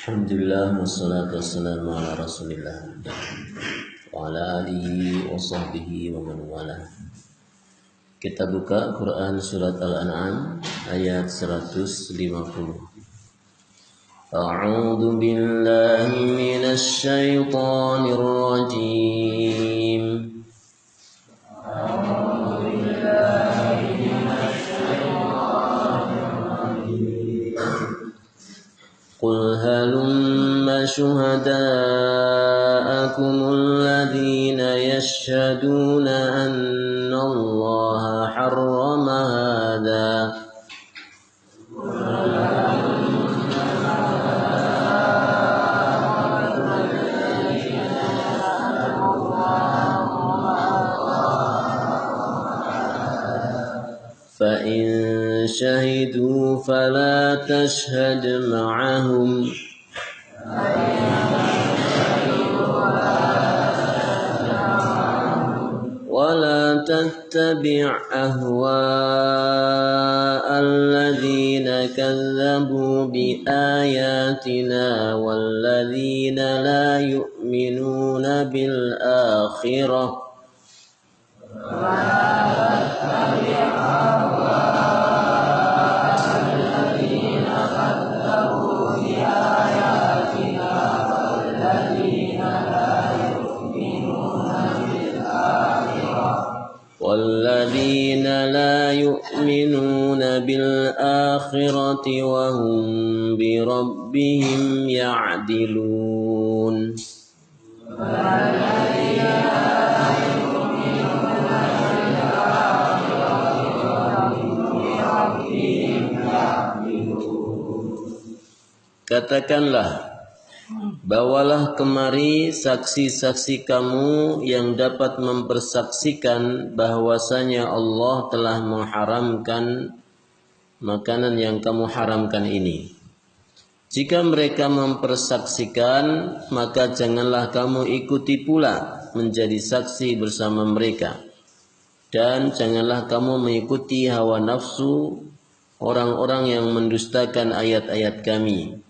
Alhamdulillah wassalatu wassalamu ala Rasulillah wa ala alihi wa sahbihi wa man wala. Kita buka Quran surat Al-An'am ayat 150. A'udzu billahi minasy syaithanir rajim. Qul halumma syuhada'akumul ladzina yashhaduna anna Allaha harrama hadza. فإن شهدوا فلا تشهد معهم ولا تتبع أهواء الذين كذبوا بآياتنا والذين لا يؤمنون بالآخرة والذين لا يؤمنون بالآخرة وهم بربهم يعدلون. Katakanlah, bawalah kemari saksi-saksi kamu yang dapat mempersaksikan bahwasanya Allah telah mengharamkan makanan yang kamu haramkan ini. Jika mereka mempersaksikan, maka janganlah kamu ikuti pula menjadi saksi bersama mereka. Dan janganlah kamu mengikuti hawa nafsu orang-orang yang mendustakan ayat-ayat kami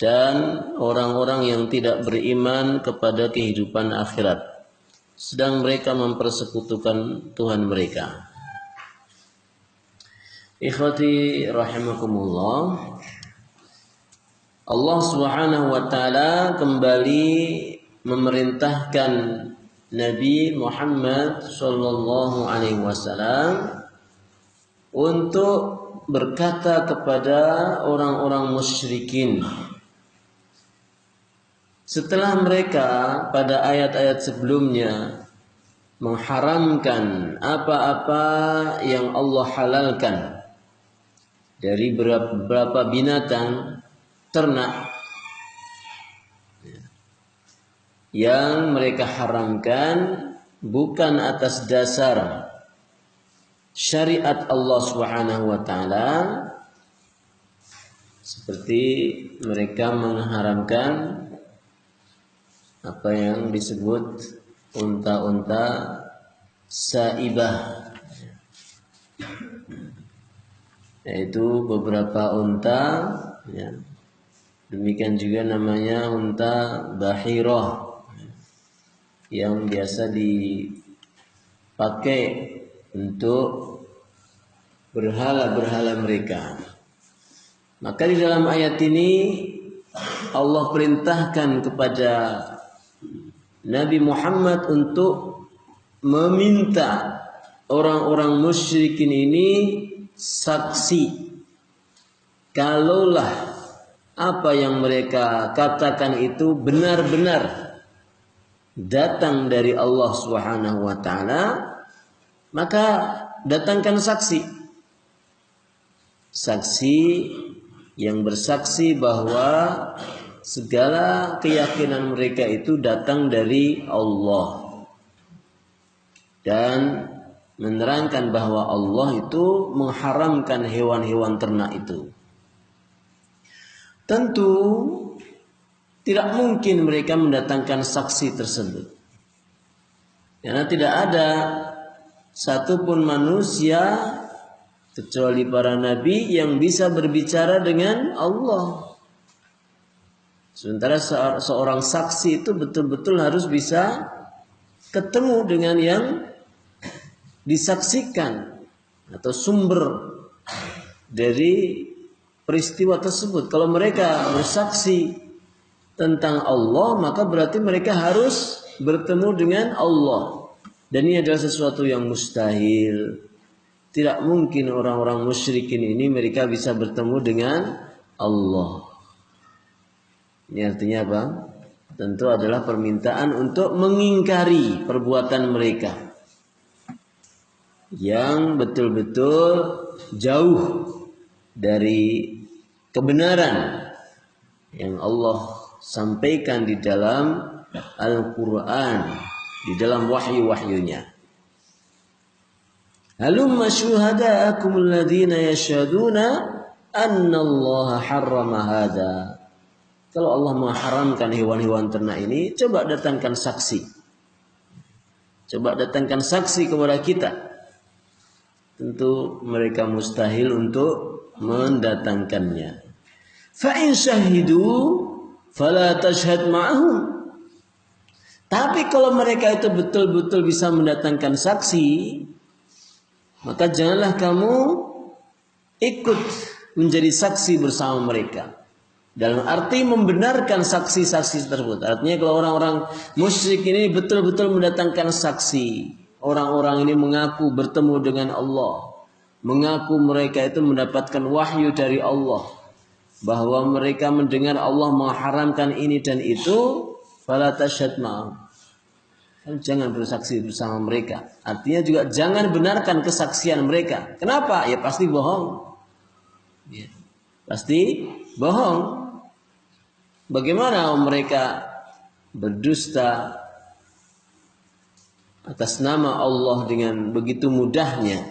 dan orang-orang yang tidak beriman kepada kehidupan akhirat, sedang mereka mempersekutukan Tuhan mereka. Ikhwati rahimakumullah, Allah Subhanahu wa taala kembali memerintahkan Nabi Muhammad sallallahu alaihi wasallam untuk berkata kepada orang-orang musyrikin. Setelah mereka pada ayat-ayat sebelumnya mengharamkan apa-apa yang Allah halalkan dari beberapa binatang ternak yang mereka haramkan bukan atas dasar syariat Allah Subhanahu wa taala, seperti mereka mengharamkan apa yang disebut unta-unta saibah, yaitu beberapa unta, ya. Demikian juga namanya unta bahirah yang biasa dipakai untuk berhala-berhala mereka. Maka di dalam ayat ini Allah perintahkan kepada Nabi Muhammad untuk meminta orang-orang musyrikin ini saksi kalaulah apa yang mereka katakan itu benar-benar datang dari Allah Subhanahu wa taala, maka datangkan saksi yang bersaksi bahwa segala keyakinan mereka itu datang dari Allah, dan menerangkan bahwa Allah itu mengharamkan hewan-hewan ternak itu. Tentu tidak mungkin mereka mendatangkan saksi tersebut, karena tidak ada satupun manusia kecuali para nabi yang bisa berbicara dengan Allah. Sementara seorang saksi itu betul-betul harus bisa ketemu dengan yang disaksikan atau sumber dari peristiwa tersebut. Kalau mereka bersaksi tentang Allah, maka berarti mereka harus bertemu dengan Allah. Dan ini adalah sesuatu yang mustahil. Tidak mungkin orang-orang musyrikin ini mereka bisa bertemu dengan Allah. Ini artinya apa? Tentu adalah permintaan untuk mengingkari perbuatan mereka yang betul-betul jauh dari kebenaran yang Allah sampaikan di dalam Al-Quran, di dalam wahyu-wahyunya. Halumma syuhada'akum alladhina yashhaduna anna Allah harrama hadha. Kalau Allah mengharamkan hewan-hewan ternak ini, coba datangkan saksi. Coba datangkan saksi kepada kita. Tentu mereka mustahil untuk mendatangkannya. Fa in syahidu fala tashhad ma'ahum. Tapi kalau mereka itu betul-betul bisa mendatangkan saksi, maka janganlah kamu ikut menjadi saksi bersama mereka. Dalam arti membenarkan saksi-saksi tersebut. Artinya kalau orang-orang musyrik ini betul-betul mendatangkan saksi, orang-orang ini mengaku bertemu dengan Allah, mengaku mereka itu mendapatkan wahyu dari Allah, bahwa mereka mendengar Allah mengharamkan ini dan itu, fala tashhad ma'ahum. Jangan bersaksi bersama mereka. Artinya juga jangan benarkan kesaksian mereka. Kenapa? Ya pasti bohong. Ya, pasti bohong. Bagaimana mereka berdusta atas nama Allah dengan begitu mudahnya?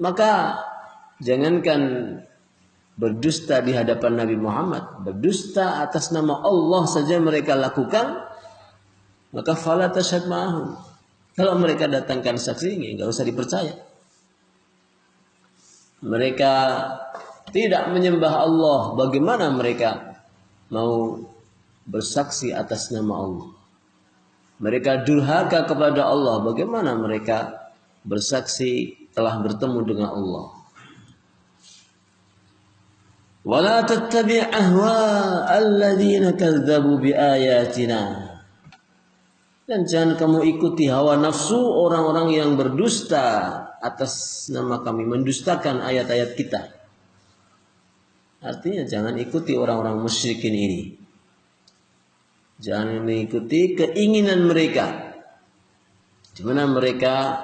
Maka jangankan berdusta di hadapan Nabi Muhammad, berdusta atas nama Allah saja mereka lakukan, maka fala tashhad ma'ahum. Kalau mereka datangkan saksi, enggak usah dipercaya. Mereka tidak menyembah Allah, bagaimana mereka mau bersaksi atas nama Allah? Mereka durhaka kepada Allah, bagaimana mereka bersaksi telah bertemu dengan Allah? Wala tattabi' ahwa alladhina kadzdzabu biayatina. Dan jangan kamu ikuti hawa nafsu orang-orang yang berdusta atas nama kami, mendustakan ayat-ayat kita. Artinya jangan ikuti orang-orang musyrikin ini. Jangan mengikuti keinginan mereka, di mana mereka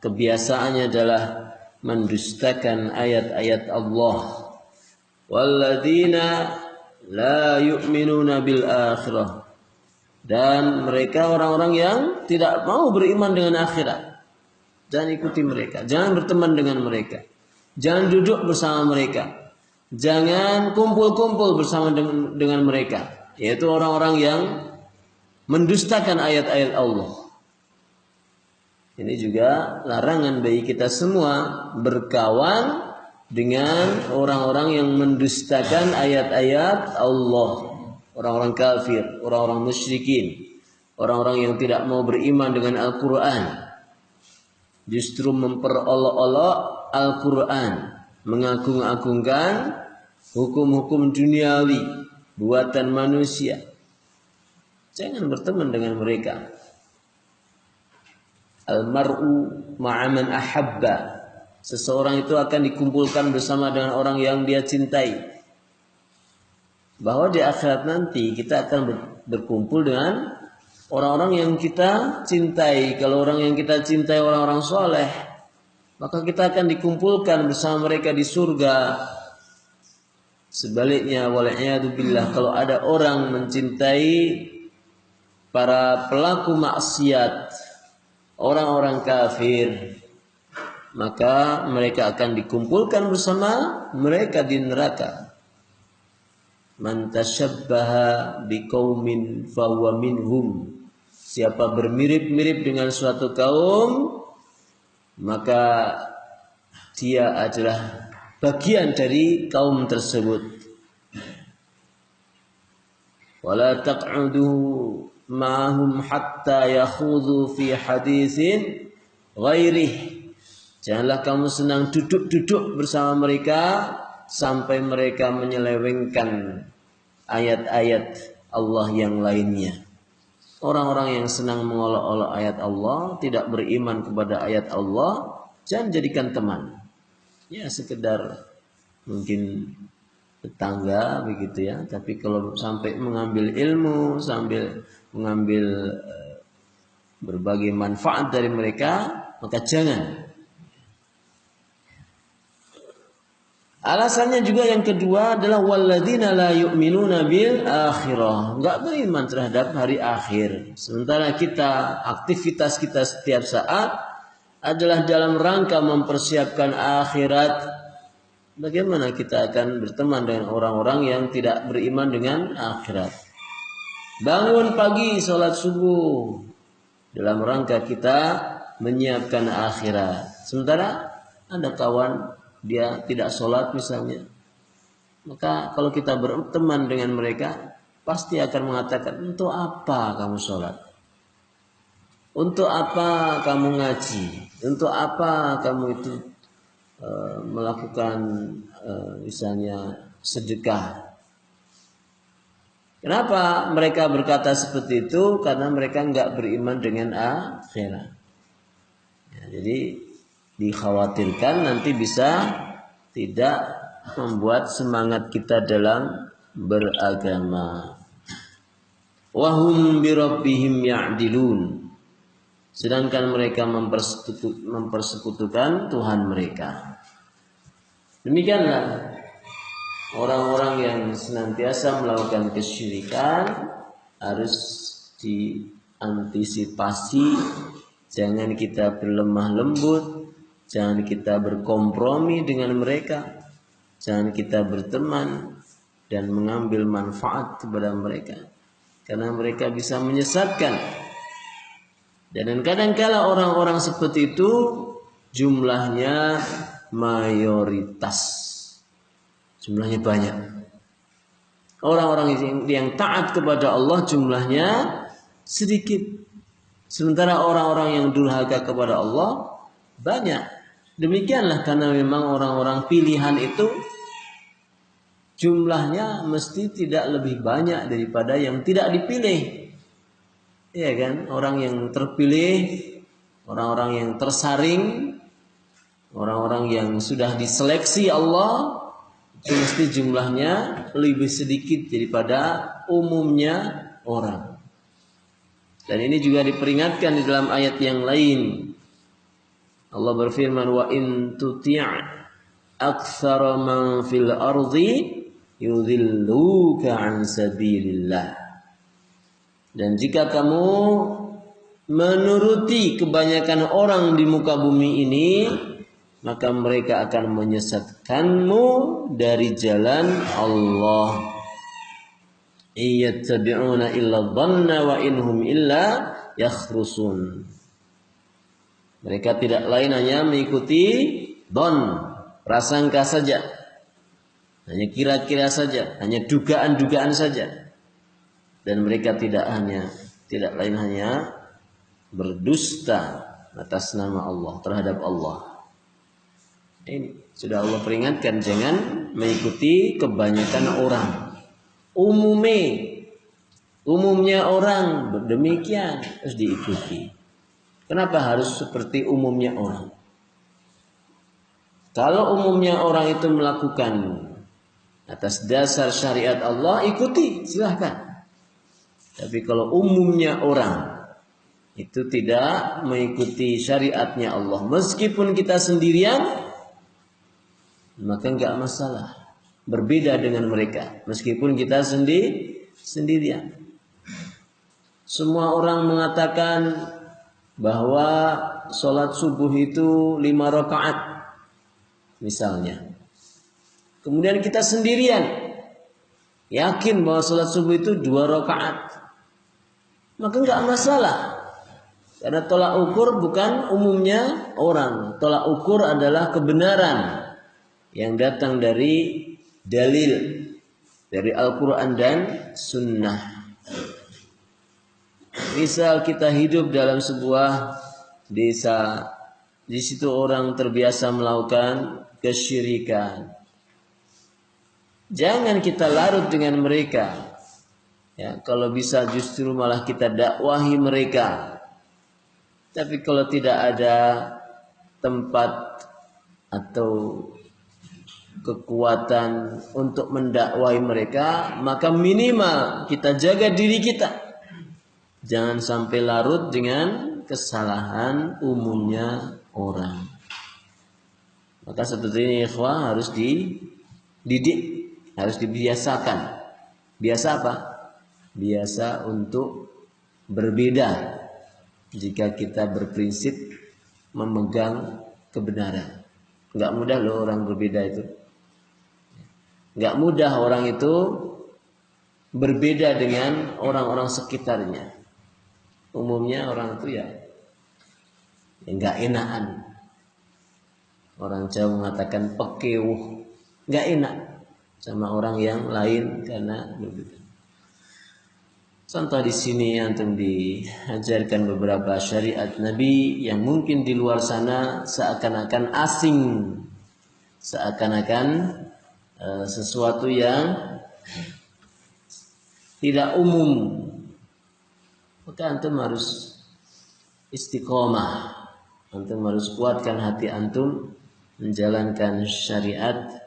kebiasaannya adalah mendustakan ayat-ayat Allah. Walladzina la yu'minuna bil akhirah. Dan mereka orang-orang yang tidak mau beriman dengan akhirat. Jangan ikuti mereka, jangan berteman dengan mereka, jangan duduk bersama mereka, jangan kumpul-kumpul bersama dengan mereka, yaitu orang-orang yang mendustakan ayat-ayat Allah. Ini juga larangan bagi kita semua berkawan dengan orang-orang yang mendustakan ayat-ayat Allah, orang-orang kafir, orang-orang musyrikin, orang-orang yang tidak mau beriman dengan Al-Quran, justru memperolok-olok Al-Quran, mengagung-agungkan hukum-hukum duniawi buatan manusia. Jangan berteman dengan mereka. Al-mar'u ma'aman ahabba. Seseorang itu akan dikumpulkan bersama dengan orang yang dia cintai. Bahwa di akhirat nanti kita akan berkumpul dengan orang-orang yang kita cintai. Kalau orang yang kita cintai orang-orang soleh, maka kita akan dikumpulkan bersama mereka di surga. Sebaliknya, wal'iyadzubillah, kalau ada orang mencintai para pelaku maksiat, orang-orang kafir, maka mereka akan dikumpulkan bersama mereka di neraka. Man tashabbaha biqaumin fahuwa minhum. Siapa bermirip-mirip dengan suatu kaum, maka dia adalah bagian dari kaum tersebut. Wala taq'udu ma'ahum hatta yakhudhu fi haditsin ghairih. Janganlah kamu senang duduk-duduk bersama mereka sampai mereka menyelewengkan ayat-ayat Allah yang lainnya. Orang-orang yang senang mengolok-olok ayat Allah, tidak beriman kepada ayat Allah, jangan jadikan teman. Ya sekedar mungkin tetangga begitu ya, tapi kalau sampai mengambil ilmu, sambil mengambil berbagai manfaat dari mereka, maka jangan. Alasannya juga yang kedua adalah walladzina la yu'minuna bil akhirah, enggak beriman terhadap hari akhir. Sementara kita, aktivitas kita setiap saat adalah dalam rangka mempersiapkan akhirat. Bagaimana kita akan berteman dengan orang-orang yang tidak beriman dengan akhirat? Bangun pagi, sholat subuh, dalam rangka kita menyiapkan akhirat. Sementara ada kawan, dia tidak sholat misalnya. Maka kalau kita berteman dengan mereka, pasti akan mengatakan, untuk apa kamu sholat? Untuk apa kamu ngaji? Untuk apa kamu itu melakukan misalnya sedekah? Kenapa mereka berkata seperti itu? Karena mereka enggak beriman dengan akhirat. Ya, jadi dikhawatirkan nanti bisa tidak membuat semangat kita dalam beragama. Wahum birabbihim ya'dilun. Sedangkan mereka mempersekutukan Tuhan mereka. Demikianlah orang-orang yang senantiasa melakukan kesyirikan harus diantisipasi. Jangan kita berlemah lembut, jangan kita berkompromi dengan mereka, jangan kita berteman dan mengambil manfaat kepada mereka, karena mereka bisa menyesatkan. Dan kadang-kala orang-orang seperti itu jumlahnya mayoritas, jumlahnya banyak. Orang-orang yang taat kepada Allah jumlahnya sedikit, sementara orang-orang yang durhaka kepada Allah banyak. Demikianlah karena memang orang-orang pilihan itu jumlahnya mesti tidak lebih banyak daripada yang tidak dipilih. Iya kan, orang yang terpilih, orang-orang yang tersaring, orang-orang yang sudah diseleksi Allah, itu mesti jumlahnya lebih sedikit daripada umumnya orang. Dan ini juga diperingatkan di dalam ayat yang lain. Allah berfirman, wa in tuti' aktsara man fil ardi yudhilluka an sabilillah. Dan jika kamu menuruti kebanyakan orang di muka bumi ini, maka mereka akan menyesatkanmu dari jalan Allah. Iyattabi'una illa dhanna wa inhum illa yakhrusun. Mereka tidak lain hanya mengikuti dhon, prasangka saja. Hanya kira-kira saja, hanya dugaan-dugaan saja. Dan mereka tidak lain hanya berdusta atas nama Allah, terhadap Allah. Ini sudah Allah peringatkan, jangan mengikuti kebanyakan orang. Umumnya orang demikian harus diikuti. Kenapa harus seperti umumnya orang? Kalau umumnya orang itu melakukan atas dasar syariat Allah, ikuti, silahkan. Tapi kalau umumnya orang itu tidak mengikuti syariatnya Allah, meskipun kita sendirian, maka enggak masalah. Berbeda dengan mereka, meskipun kita sendirian. Semua orang mengatakan bahwa sholat subuh itu 5 rakaat, misalnya. Kemudian kita sendirian yakin bahwa sholat subuh itu 2 rakaat, maka enggak masalah. Karena tolak ukur bukan umumnya orang. Tolak ukur adalah kebenaran yang datang dari dalil. dari Al-Quran dan Sunnah. Misal kita hidup dalam sebuah desa, di situ orang terbiasa melakukan kesyirikan. Jangan kita larut dengan mereka. Ya, kalau bisa justru malah kita dakwahi mereka. Tapi kalau tidak ada tempat atau kekuatan untuk mendakwai mereka, maka minimal kita jaga diri kita. Jangan sampai larut dengan kesalahan umumnya orang. Maka seperti ini ikhwah harus dididik, harus dibiasakan. Biasa apa? Biasa untuk berbeda jika kita berprinsip memegang kebenaran. Enggak mudah loh orang berbeda itu. Enggak mudah orang itu berbeda dengan orang-orang sekitarnya. Umumnya orang itu ya enggak enakan. Orang Jawa mengatakan pekewuh, enggak enak sama orang yang lain karena berbeda. Contoh di sini antum diajarkan beberapa syariat Nabi yang mungkin di luar sana seakan-akan asing, seakan-akan sesuatu yang tidak umum. Maka antum harus istiqomah, antum harus kuatkan hati antum menjalankan syariat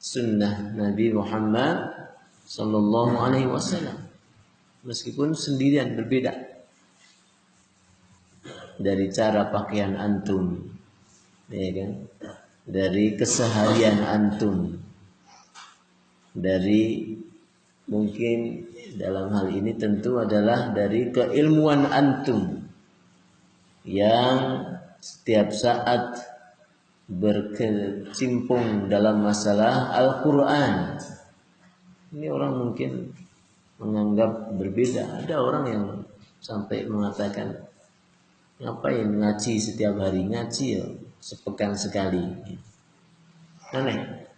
sunnah Nabi Muhammad sallallahu alaihi wasallam. Meskipun sendirian berbeda dari cara pakaian antum, ya kan? Dari keseharian antum, dari mungkin dalam hal ini tentu adalah dari keilmuan antum yang setiap saat berkecimpung dalam masalah Al-Quran. Ini orang mungkin menganggap berbeda. Ada orang yang sampai mengatakan, ngapain ngaji setiap hari? Ngaji ya sepekan sekali. Aneh.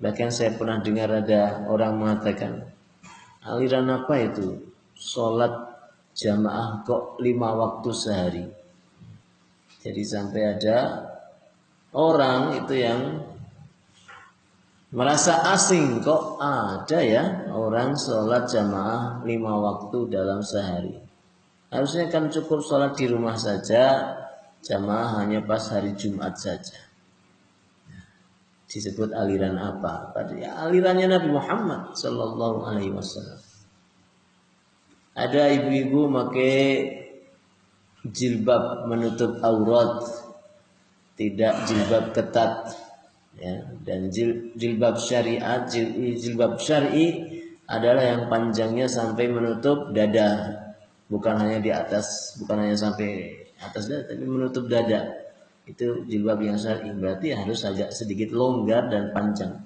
Bahkan saya pernah dengar ada orang mengatakan, aliran apa itu? Sholat jamaah kok 5 waktu sehari. Jadi sampai ada orang itu yang merasa asing, kok ada ya orang sholat jamaah 5 waktu dalam sehari. Harusnya kan cukup sholat di rumah saja, jamaah hanya pas hari Jumat saja. Disebut aliran apa? Ya, alirannya Nabi Muhammad sallallahu alaihi wasallam. Ada ibu-ibu pakai jilbab menutup aurat, tidak jilbab ketat. Ya, dan jilbab syariat, jilbab syar'i adalah yang panjangnya sampai menutup dada, bukan hanya di atas, bukan hanya sampai atas dada, tapi menutup dada. Itu jilbab yang syar'i, berarti harus agak sedikit longgar dan panjang.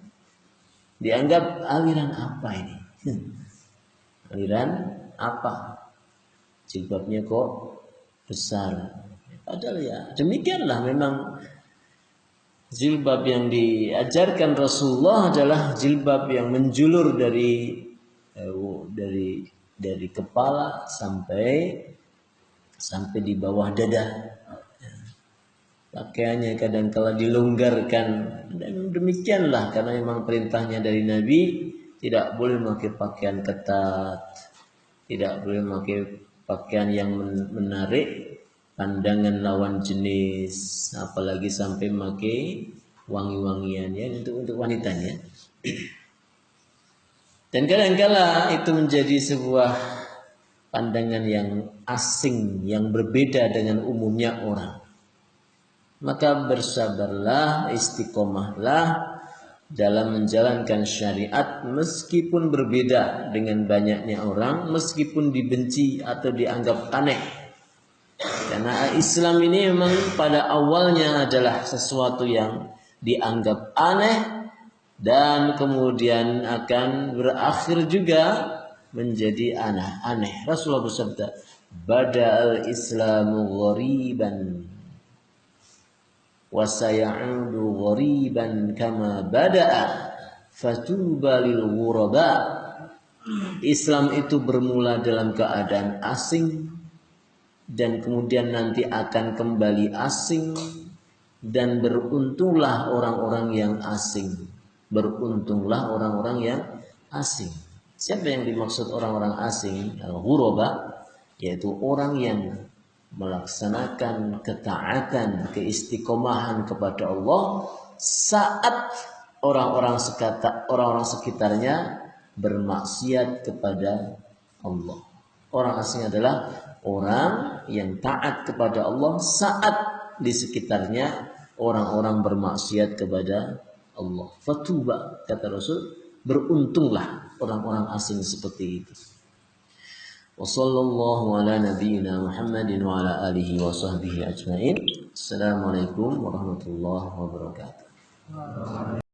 Dianggap aliran apa ini? Aliran apa? Jilbabnya kok besar. Padahal ya demikianlah memang. Jilbab yang diajarkan Rasulullah adalah jilbab yang menjulur dari kepala sampai di bawah dada. Pakaiannya kadang-kala dilonggarkan, dan demikianlah karena memang perintahnya dari Nabi, tidak boleh memakai pakaian ketat, tidak boleh memakai pakaian yang menarik pandangan lawan jenis, apalagi sampai memakai wangi-wangian ya untuk wanitanya. Dan kadang-kala itu menjadi sebuah pandangan yang asing, yang berbeda dengan umumnya orang. Maka bersabarlah, istiqomahlah dalam menjalankan syariat meskipun berbeda dengan banyaknya orang, meskipun dibenci atau dianggap aneh. Karena Islam ini memang pada awalnya adalah sesuatu yang dianggap aneh dan kemudian akan berakhir juga menjadi aneh. Rasulullah bersabda, "Bada'al Islamu ghariban wa sayaudu ghariban kama bada'a." Fatuba lil ghuraba. Islam itu bermula dalam keadaan asing dan kemudian nanti akan kembali asing, dan beruntunglah orang-orang yang asing. Beruntunglah orang-orang yang asing. Siapa yang dimaksud orang-orang asing? Al-ghuraba, yaitu orang yang melaksanakan ketaatan, keistiqomahan kepada Allah saat orang-orang sekitarnya bermaksiat kepada Allah. Orang asing adalah orang yang taat kepada Allah saat di sekitarnya orang-orang bermaksiat kepada Allah. Fatuba, kata Rasul, beruntunglah orang-orang asing seperti itu. Wassallallahu ala nabiyyina Muhammadin wa ala alihi wa sahbihi ajma'in. Assalamualaikum warahmatullahi wabarakatuh.